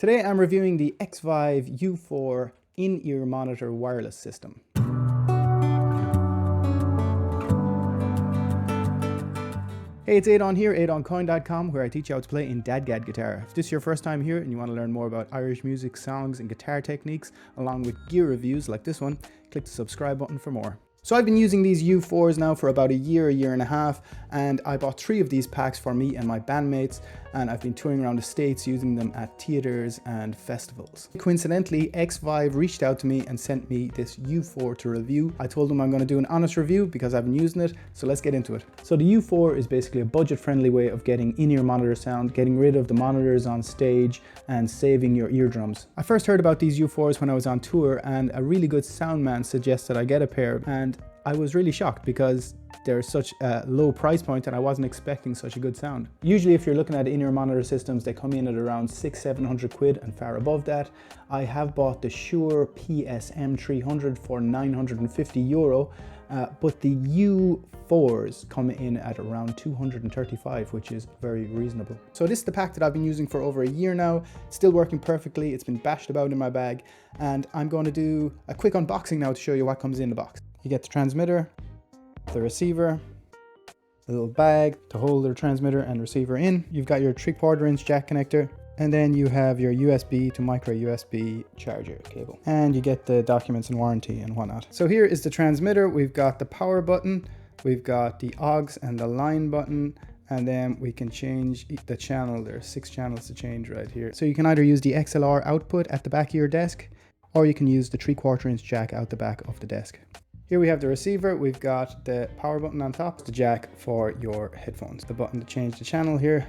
Today I'm reviewing the XVive U4 in-ear monitor wireless system. Hey, it's Adon here, AdonCoin.com, where I teach you how to play in DADGAD guitar. If this is your first time here and you want to learn more about Irish music, songs and guitar techniques, along with gear reviews like this one, click the subscribe button for more. So I've been using these U4s now for about a year and a half, and I bought 3 of these packs for me and my bandmates, and I've been touring around the States using them at theaters and festivals. Coincidentally, XVive reached out to me and sent me this U4 to review. I told them I'm going to do an honest review because I've been using it, so let's get into it. So the U4 is basically a budget-friendly way of getting in-ear monitor sound, getting rid of the monitors on stage and saving your eardrums. I first heard about these U4s when I was on tour, and a really good sound man suggested I get a pair, and I was really shocked because they're such a low price point and I wasn't expecting such a good sound. Usually if you're looking at in-ear monitor systems, they come in at around 600-700 quid and far above that. I have bought the Shure PSM 300 for €950, but the U4s come in at around 235, which is very reasonable. So this is the pack that I've been using for over a year now. It's still working perfectly. It's been bashed about in my bag, and I'm going to do a quick unboxing now to show you what comes in the box. You get the transmitter, the receiver, a little bag to hold the transmitter and receiver in. You've got your 3/4 inch jack connector, and then you have your USB to micro USB charger cable. And you get the documents and warranty and whatnot. So here is the transmitter. We've got the power button, we've got the aux and the line button, and then we can change the channel. There's 6 channels to change right here. So you can either use the XLR output at the back of your desk, or you can use the 3/4 inch jack out the back of the desk. Here we have the receiver, we've got the power button on top, the jack for your headphones, the button to change the channel here,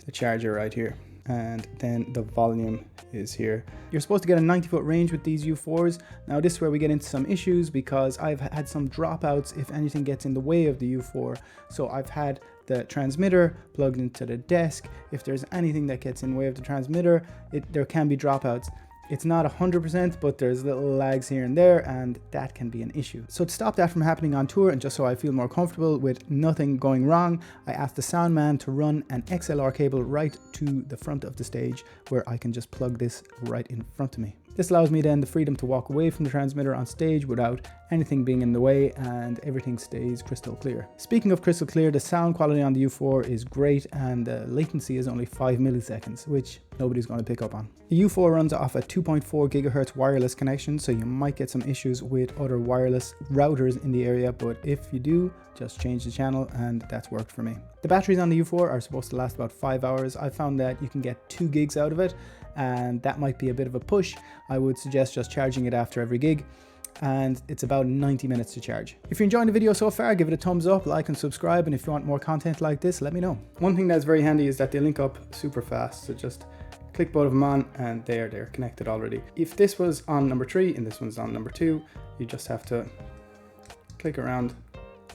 the charger right here, and then the volume is here. You're supposed to get a 90-foot range with these U4s. Now this is where we get into some issues because I've had some dropouts if anything gets in the way of the U4. So I've had the transmitter plugged into the desk. If there's anything that gets in the way of the transmitter, there can be dropouts. It's not 100%, but there's little lags here and there, and that can be an issue. So to stop that from happening on tour, and just so I feel more comfortable with nothing going wrong, I asked the sound man to run an XLR cable right to the front of the stage, where I can just plug this right in front of me. This allows me then the freedom to walk away from the transmitter on stage without anything being in the way, and everything stays crystal clear. Speaking of crystal clear, the sound quality on the U4 is great, and the latency is only 5 milliseconds, which nobody's going to pick up on. The U4 runs off a 2.4 gigahertz wireless connection, so you might get some issues with other wireless routers in the area, but if you do, just change the channel, and that's worked for me. The batteries on the U4 are supposed to last about 5 hours. I found that you can get 2 gigs out of it, and that might be a bit of a push. I would suggest just charging it after every gig, and it's about 90 minutes to charge. If you're enjoying the video so far, give it a thumbs up, like and subscribe, and if you want more content like this, let me know. One thing that's very handy is that they link up super fast, so just click both of them on and they're connected already. If this was on number 3 and this one's on number 2, you just have to click around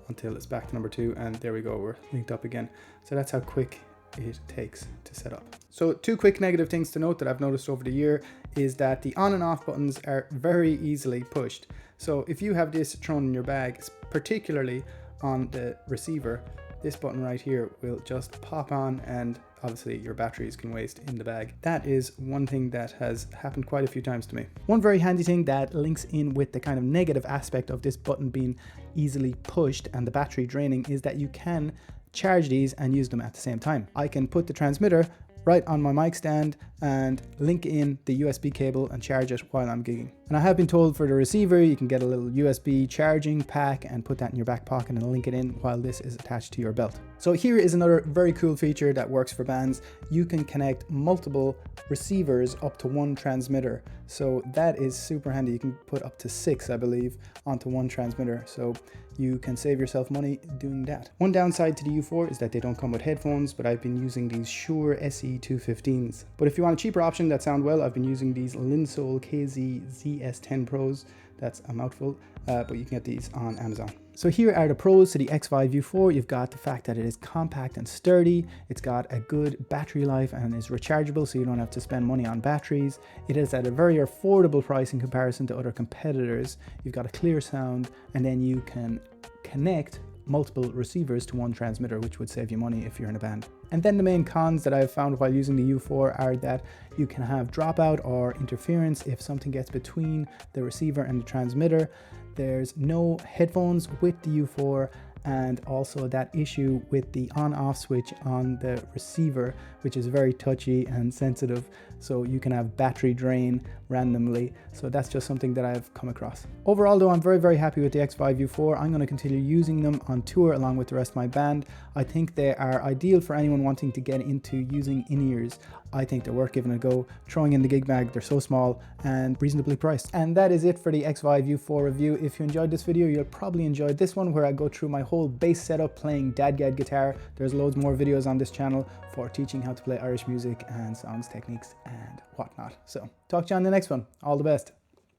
until it's back to number 2, and there we go, we're linked up again. So that's how quick it takes to set up. So 2 quick negative things to note that I've noticed over the year is that the on and off buttons are very easily pushed. So if you have this thrown in your bag, particularly on the receiver, this button right here will just pop on, and obviously your batteries can waste in the bag. That is one thing that has happened quite a few times to me. One very handy thing that links in with the kind of negative aspect of this button being easily pushed and the battery draining is that you can charge these and use them at the same time. I can put the transmitter right on my mic stand and link in the USB cable and charge it while I'm gigging. And I have been told for the receiver, you can get a little USB charging pack and put that in your back pocket and link it in while this is attached to your belt. So here is another very cool feature that works for bands. You can connect multiple receivers up to one transmitter. So that is super handy. You can put up to 6, I believe, onto one transmitter. So you can save yourself money doing that. One downside to the U4 is that they don't come with headphones, but I've been using these Shure SE215s. But if you want a cheaper option that sound well, I've been using these Linsol KZ ZS10 Pros. That's a mouthful, but you can get these on Amazon. So here are the pros to the XVive U4. You've got the fact that it is compact and sturdy. It's got a good battery life and is rechargeable, so you don't have to spend money on batteries. It is at a very affordable price in comparison to other competitors. You've got a clear sound, and then you can connect multiple receivers to one transmitter, which would save you money if you're in a band. And then the main cons that I've found while using the U4 are that you can have dropout or interference if something gets between the receiver and the transmitter. There's no headphones with the U4, and also that issue with the on-off switch on the receiver, which is very touchy and sensitive, so you can have battery drain randomly. So that's just something that I've come across. Overall though, I'm very happy with the XVive U4. I'm going to continue using them on tour along with the rest of my band. I think they are ideal for anyone wanting to get into using in-ears. I think they're worth giving a go, throwing in the gig bag. They're so small and reasonably priced. And that is it for the XVive U4 review. If you enjoyed this video, you'll probably enjoy this one, where I go through my whole bass setup playing DADGAD guitar. There's loads more videos on this channel for teaching how to play Irish music and songs, techniques and whatnot. So talk to you on the next one. All the best.